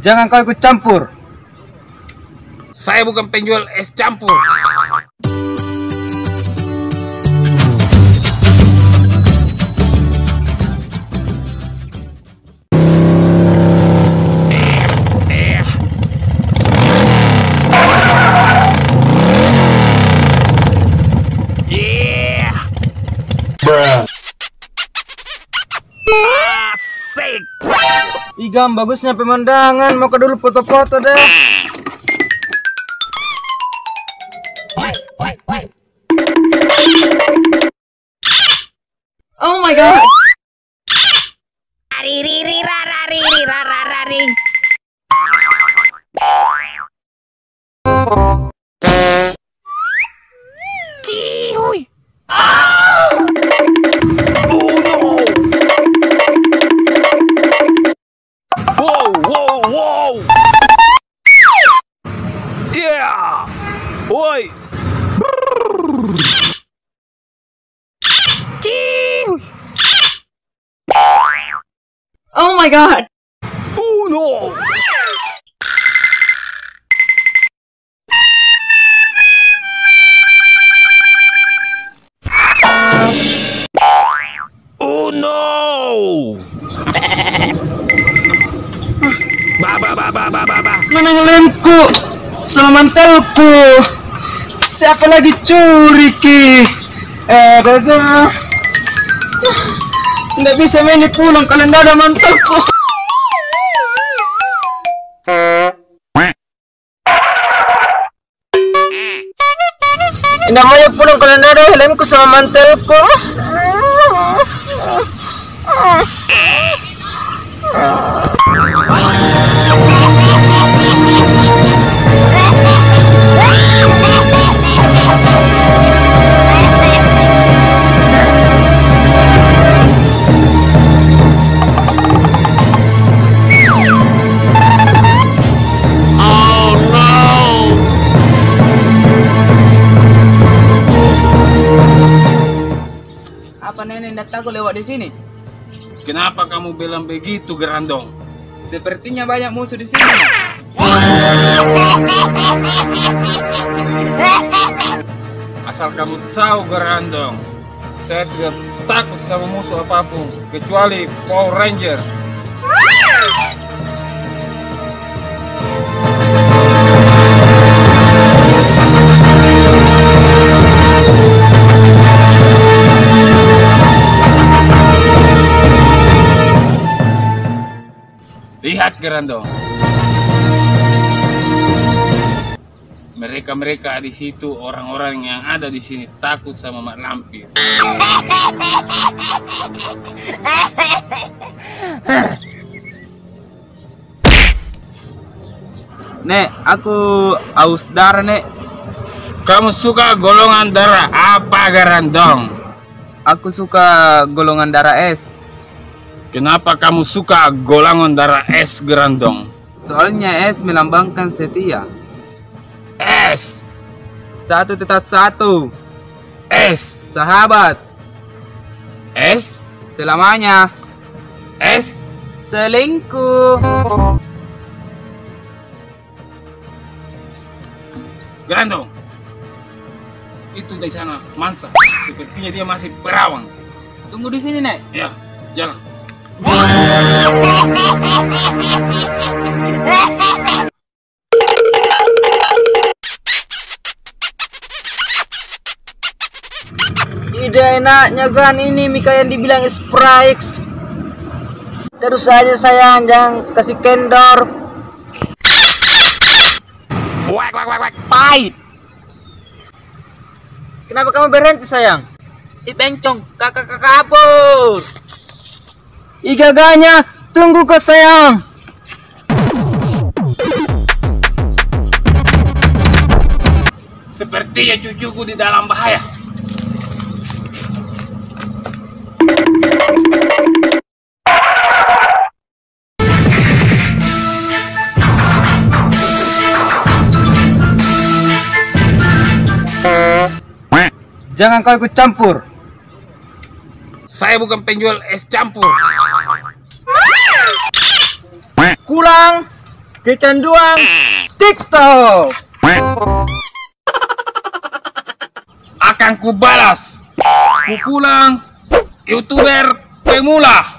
Jangan kau ikut campur. Saya bukan penjual es campur. Asik. Igam, bagusnya pemandangan. Mau ke dulu foto-foto deh. Oh my god. Cihuy. Wow. Yeah. Woi. Oh my god. No. Oh no. Mana lemku sama mantelku? Siapa lagi curi ki? Dadah. Nggak bisa main pulang kalian ada mantelku. Nggak mau pulang kalian ada helmku sama mantelku. Apa nenek ndak tahu lewat di sini? Kenapa kamu bilang begitu, Gerandong? Sepertinya banyak musuh di sini. Asal kamu tahu, Gerandong, saya tidak takut sama musuh apapun kecuali Power Ranger. Lihat, Gerandong. Mereka di situ, orang-orang yang ada di sini takut sama Mak Lampir. Nek, aku aus darah, Nek. Kamu suka golongan darah apa, Gerandong? Aku suka golongan darah S. Kenapa kamu suka golongan darah S, Gerandong? Soalnya S melambangkan setia. S. Satu tetap satu. S. Sahabat. S. Selamanya. S. Selingkuh. Gerandong. Itu di sana Mansa. Sepertinya dia masih perawan. Tunggu di sini, Nek. Ya, jalan. Ide enaknya kan ini Mika yang dibilang Sprite. Terus aja sayang, jangan kasih kendor. Wak. Pahit. Kenapa kamu berhenti sayang? Bencong, kakak kabur. Igaganya, tunggu kok sayang. Sepertinya cucuku di dalam bahaya. Jangan kau ikut campur. Saya bukan penjual es campur. Kulang. kecanduan TikTok. Akan kubalas. Pukulan YouTuber pemula.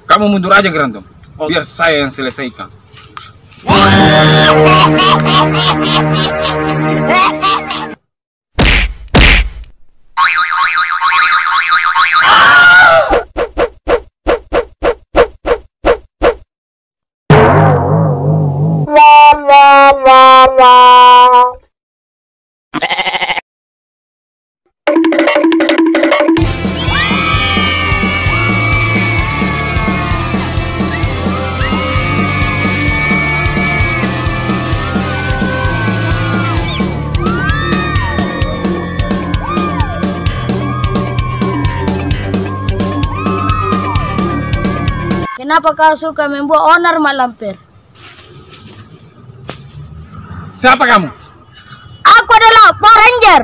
Kamu mundur aja Gerantong. Biar saya yang selesaikan. Kenapa kau suka membuat onar, Mak Lampir? Siapa kamu? Aku adalah Power Ranger.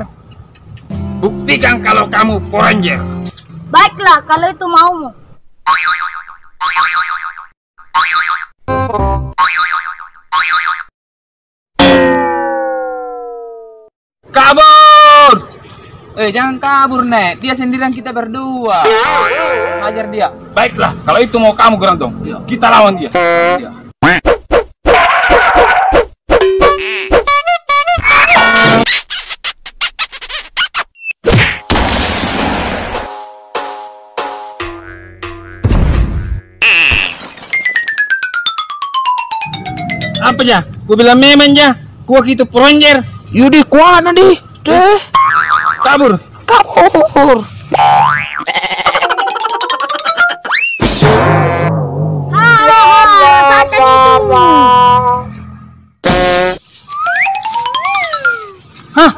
Buktikan kalau kamu Power Ranger. Baiklah, kalau itu maumu. Kabur! Jangan kabur, Nek. Dia sendirian, kita berdua. Hajar dia. Baiklah, kalau itu mau kamu Gerantong, kita lawan dia. Apa ya? Gua bilang memang ya. Gua gitu Power Ranger. Yudi kuana di. Deh. Kabur. Kabur. Rasakan itu. Hah?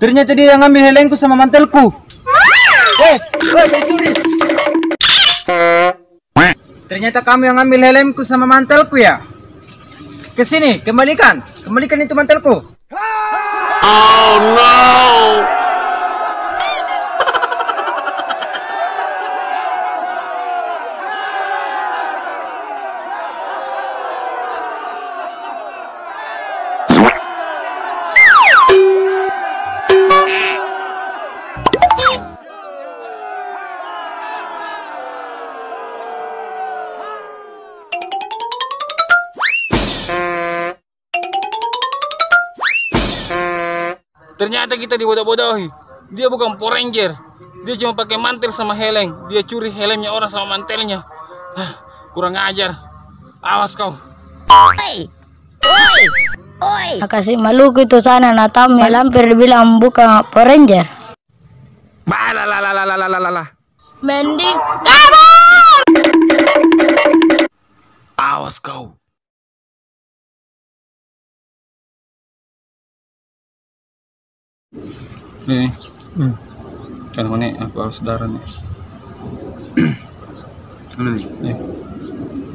Ternyata dia yang ngambil helengku sama mantelku. Saya curi. Ternyata kamu yang ngambil helmku sama mantelku ya? Kesini, kembalikan itu mantelku. Oh no! Ternyata kita dibodoh-bodohi. Dia bukan Power Ranger. Dia cuma pakai mantel sama helm. Dia curi helmnya orang sama mantelnya. Kurang ajar. Awas kau. Kasih maluku itu sana Natam Lampir bilang bukan Power Ranger. Mending kabur. Awas kau. Nih. Kan mana aku harus darah nih. Mana nih? Nih.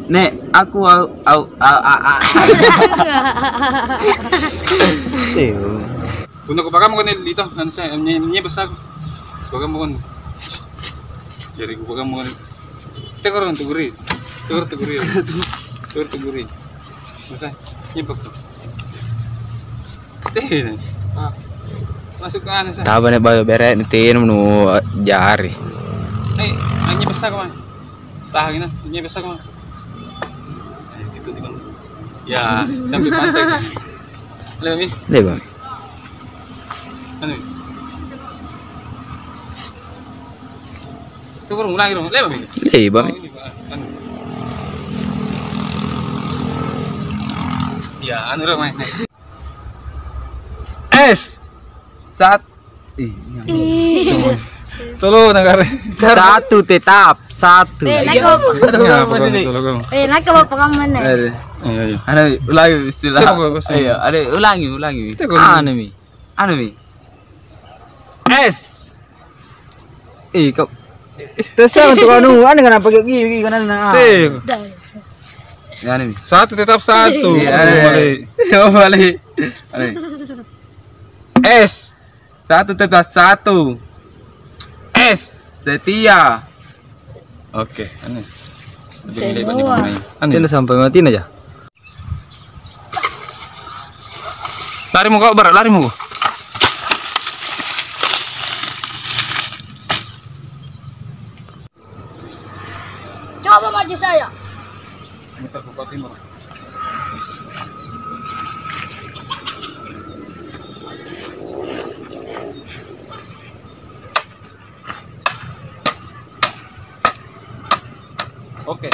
Nek, aku Untuk kupakamu kan dito, kan saya nye besar. Kupakamu kan. Jadi kupakamu kan. Tekor tuguri. Tekor tuguri. Masa nyebak tuh. Teh. Masuk ke sana. Taba na ba bere nitin nu jari. Nye besar kan. Tahan na, nye besar kan. Gitu di mana? Ya, sampai pantai. Lebih. Lebih. Ano? Ito ko mulai ro, leba mi. Lebih. Ano? Ya, ano ro mai. Es. Sat. Tolo negara. Satu tetap, satu. Nak Tolong. nak apa kamu nih? Ayo. Ada ulangi istilah. Ayo, ada ulangi. Anu mi. Es. Kau Terserah untuk anu kenapa pakai gigi kanan nah. anu mi. Satu tetap satu. Balik. Es. Satu tetap satu. Es. Setia. Oke, ano. Semua. Anda sampai matiin aja. Lari mo kau bar, lari mo. Coba maju saya. Oke.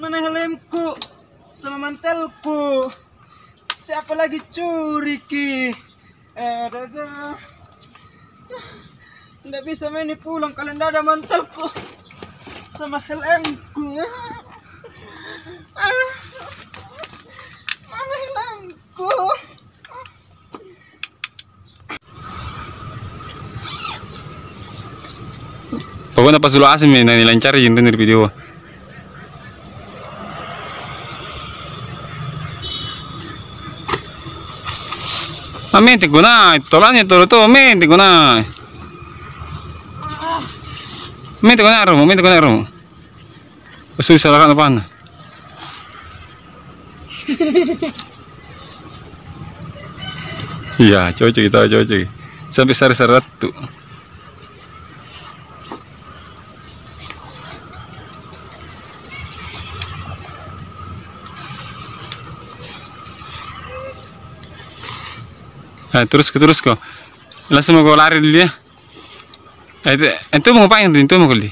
Mana helmku sama mantelku? Siapa lagi curi ki? Nggak bisa main pulang kalau nggak ada mantelku sama helmku. Mana helmku? Pokoknya pas dulu asim nih, nanti lancari yang denger video. Mente guna, tolanya tolo to, mente guna. Mente guna rum. Usul salah kan apa? Iya, cocok kita cocok. Sampai sari-sari tuh. Terus kok langsung mau lari dulu ya. Itu mau ngapain? Itu mau kali.